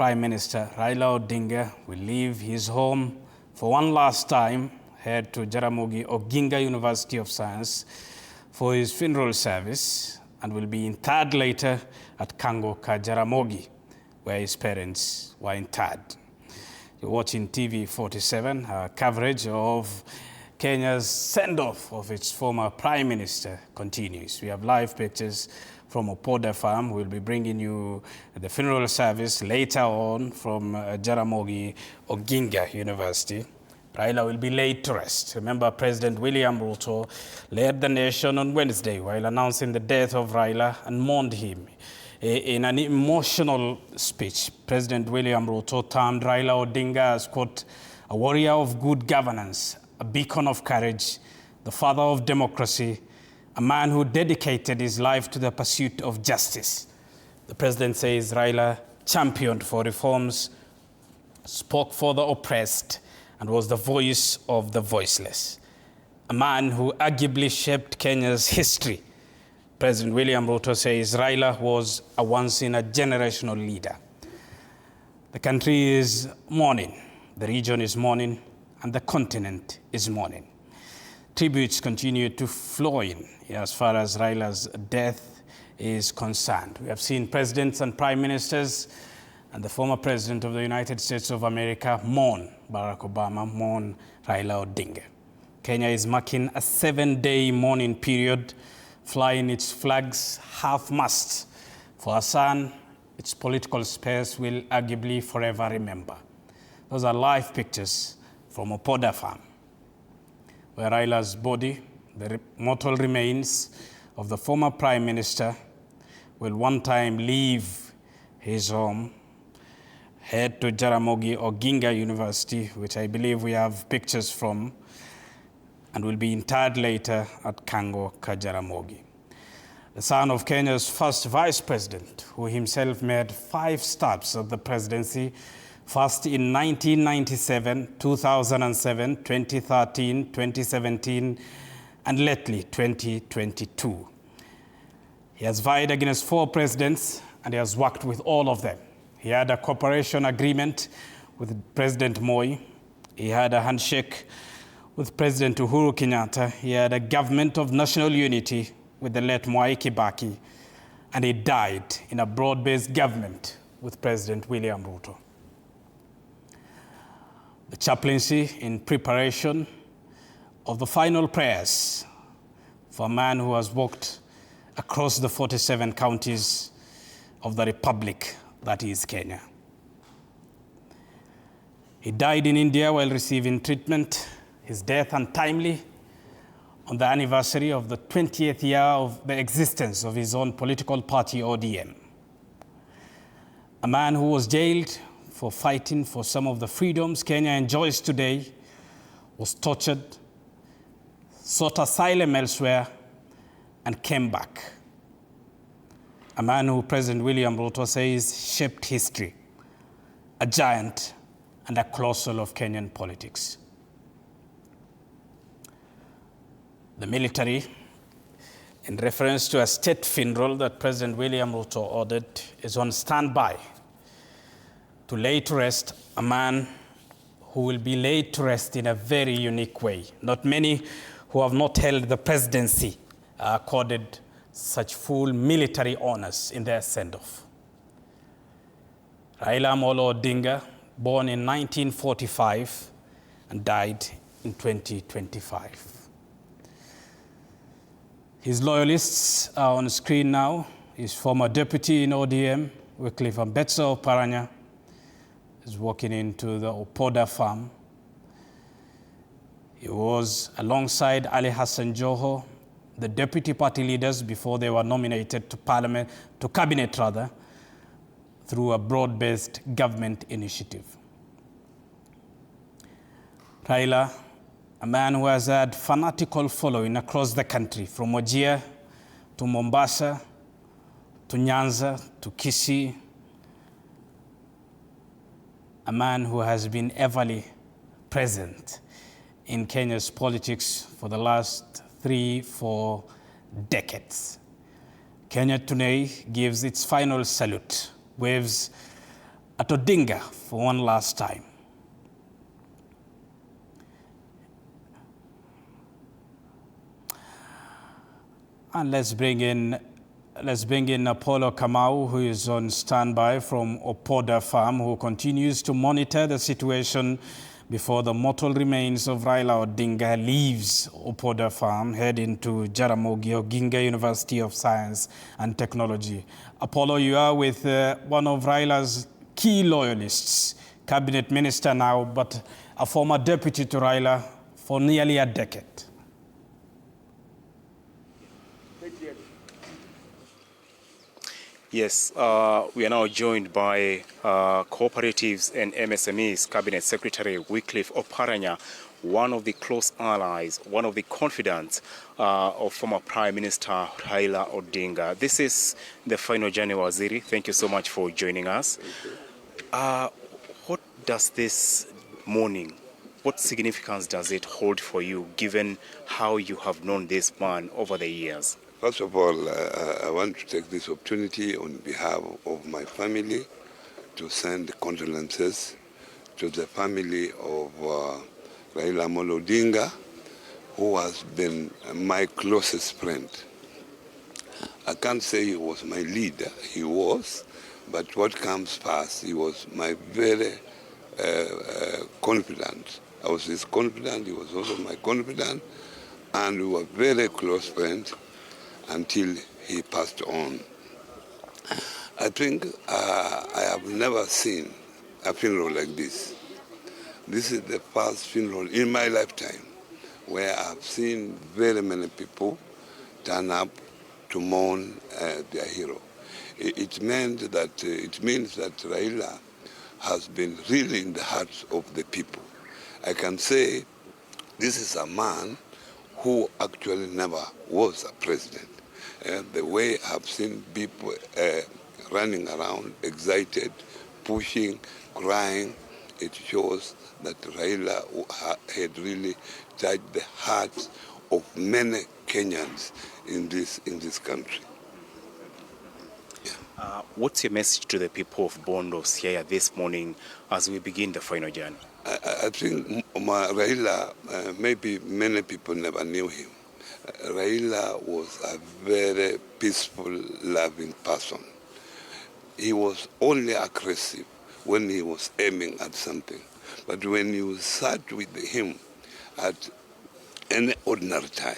Prime Minister Raila Odinga will leave his home for one last time, head to Jaramogi Oginga University of Science for his funeral service, and will be interred later at Kango ka Jaramogi, where his parents were interred. You're watching TV 47, coverage of Kenya's send-off of its former Prime Minister continues. We have live pictures from Opoda farm. We'll be bringing you the funeral service later on from Jaramogi Oginga University. Raila will be laid to rest. Remember, President William Ruto led the nation on Wednesday while announcing the death of Raila and mourned him. In an emotional speech, President William Ruto termed Raila Odinga as, quote, a warrior of good governance, a beacon of courage, the father of democracy, a man who dedicated his life to the pursuit of justice. The president says Raila championed for reforms, spoke for the oppressed, and was the voice of the voiceless. A man who arguably shaped Kenya's history. President William Ruto says Raila was a once-in-a-generational leader. The country is mourning, the region is mourning, and the continent is mourning. Tributes continue to flow in as far as Raila's death is concerned. We have seen presidents and prime ministers and the former president of the United States of America mourn Barack Obama, mourn Raila Odinga. Kenya is marking a 7-day mourning period, flying its flags half-mast for a son its political space will arguably forever remember. Those are live pictures from Opoda farm, where Raila's body, the mortal remains of the former prime minister, will one time leave his home, head to Jaramogi Oginga University, which I believe we have pictures from, and will be interred later at Kango ka Jaramogi. The son of Kenya's first vice president, who himself made 5 stops at the presidency, first in 1997, 2007, 2013, 2017, and lately 2022. He has vied against 4 presidents, and he has worked with all of them. He had a cooperation agreement with President Moi. He had a handshake with President Uhuru Kenyatta. He had a government of national unity with the late Mwai Kibaki, and he died in a broad-based government with President William Ruto. The chaplaincy in preparation of the final prayers for a man who has walked across the 47 counties of the Republic that is Kenya. He died in India while receiving treatment. His death untimely on the anniversary of the 20th year of the existence of his own political party, ODM. A man who was jailed for fighting for some of the freedoms Kenya enjoys today, was tortured, sought asylum elsewhere, and came back. A man who President William Ruto says shaped history, a giant and a colossal of Kenyan politics. The military, in reference to a state funeral that President William Ruto ordered, is on standby to lay to rest a man who will be laid to rest in a very unique way. Not many who have not held the presidency are accorded such full military honors in their send-off. Raila Odinga, born in 1945 and died in 2025. His loyalists are on screen now. His former deputy in ODM, Wycliffe Oparanya, is walking into the Opoda farm. He was alongside Ali Hassan Joho, the deputy party leaders before they were nominated to cabinet through a broad-based government initiative. Raila, a man who has had fanatical following across the country, from Wajir to Mombasa, to Nyanza, to Kisii. A man who has been everly present in Kenya's politics for the last 3-4 decades. Kenya today gives its final salute, waves at Odinga for one last time. And let's bring in Apollo Kamau, who is on standby from Opoda farm, who continues to monitor the situation before the mortal remains of Raila Odinga leaves Opoda farm, heading to Jaramogi Oginga University of Science and Technology. Apollo, you are with one of Raila's key loyalists, cabinet minister now, but a former deputy to Raila for nearly a decade. Yes, we are now joined by Cooperatives and MSMEs Cabinet Secretary Wycliffe Oparanya, one of the close allies, one of the confidants of former Prime Minister Raila Odinga. This is the final journey, Waziri. Thank you so much for joining us. What does this mourning, what significance does it hold for you, given how you have known this man over the years? First of all, I want to take this opportunity on behalf of my family to send condolences to the family of Raila Odinga, who has been my closest friend. I can't say he was my leader, he was, but what comes first, he was my very confidant. I was his confidant, he was also my confidant, and we were very close friends until he passed on. I think I have never seen a funeral like this. This is the first funeral in my lifetime where I've seen very many people turn up to mourn their hero. It means that Raila has been really in the hearts of the people. I can say this is a man who actually never was a president. The way I've seen people running around, excited, pushing, crying, it shows that Raila had really touched the hearts of many Kenyans in this country. Yeah. What's your message to the people of Bondos here this morning as we begin the final journey? I think Raila, maybe many people never knew him. Raila was a very peaceful, loving person. He was only aggressive when he was aiming at something. But when you sat with him at any ordinary time,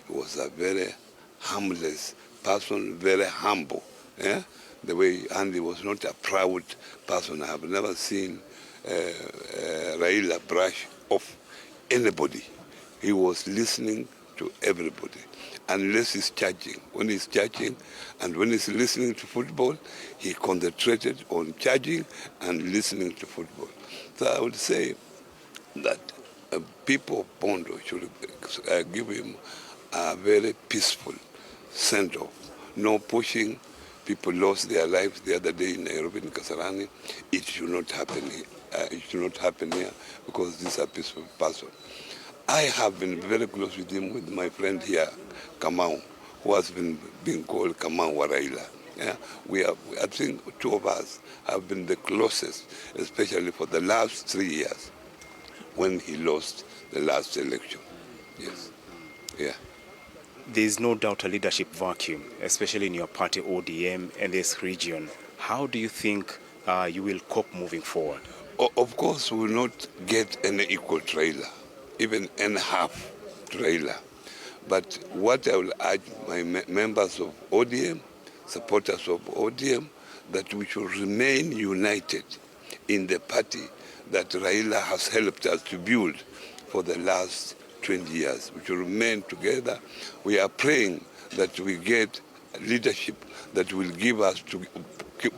he was a very harmless person, very humble. Yeah? The way, and he was not a proud person. I have never seen Raila brush off anybody. He was listening to everybody, unless he's charging. When he's charging and when he's listening to football, he concentrated on charging and listening to football. So I would say that people of Bondo should give him a very peaceful send-off. No pushing. People lost their lives the other day in Nairobi, in Kasarani. It should not happen here. It should not happen here because this is a peaceful person. I have been very close with him, with my friend here, Kamau, who has been being called Kamau Raila. Yeah? I think two of us have been the closest, especially for the last 3 years when he lost the last election. Yes. Yeah. There is no doubt a leadership vacuum, especially in your party ODM and this region. How do you think you will cope moving forward? Of course, we will not get any equal to Raila, even any half to Raila. But what I will urge my members of ODM, supporters of ODM, that we should remain united in the party that Raila has helped us to build for the last 20 years. We should remain together. We are praying that we get leadership that will give us to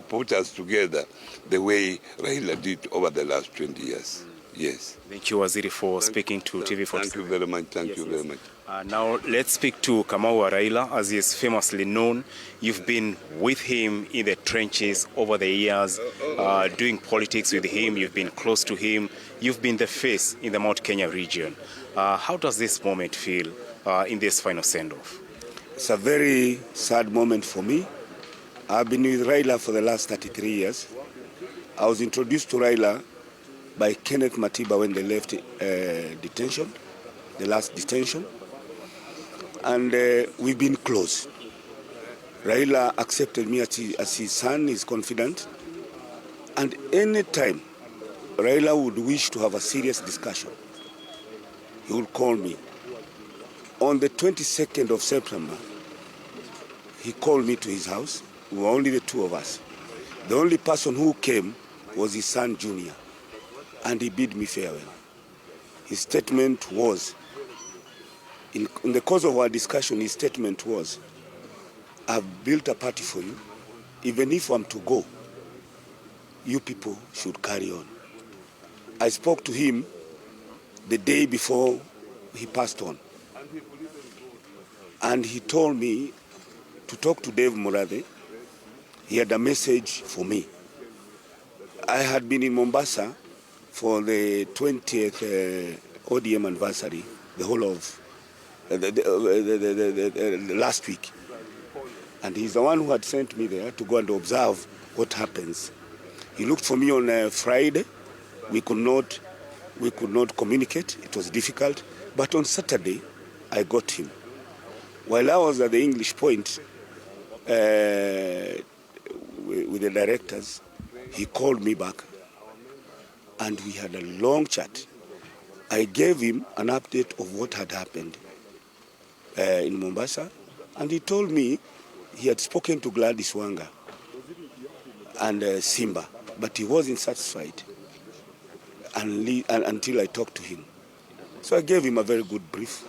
put us together the way Raila did over the last 20 years. Yes. Thank you, Waziri, for speaking to TV47. Thank you very much. Thank you very much. Now, let's speak to Kamau Raila, as he is famously known. You've been with him in the trenches over the years, doing politics with him. You've been close to him. You've been the face in the Mount Kenya region. How does this moment feel in this final send-off? It's a very sad moment for me. I've been with Raila for the last 33 years. I was introduced to Raila by Kenneth Matiba when they left detention, the last detention. And we've been close. Raila accepted me as his son, he's confident. And any time Raila would wish to have a serious discussion, he would call me. On the 22nd of September, he called me to his house. We were only the two of us. The only person who came was his son, Junior, and he bid me farewell. His statement was, in the course of our discussion, his statement was, I've built a party for you. Even if I'm to go, you people should carry on. I spoke to him the day before he passed on. And he told me to talk to Dave Murathe. He had a message for me. I had been in Mombasa for the 20th ODM anniversary, the whole of the last week. And he's the one who had sent me there to go and observe what happens. He looked for me on Friday. We could not communicate. It was difficult. But on Saturday, I got him. While I was at the English Point with the directors, he called me back and we had a long chat. I gave him an update of what had happened in Mombasa, and he told me he had spoken to Gladys Wanga and Simba, but he wasn't satisfied until I talked to him. So I gave him a very good brief.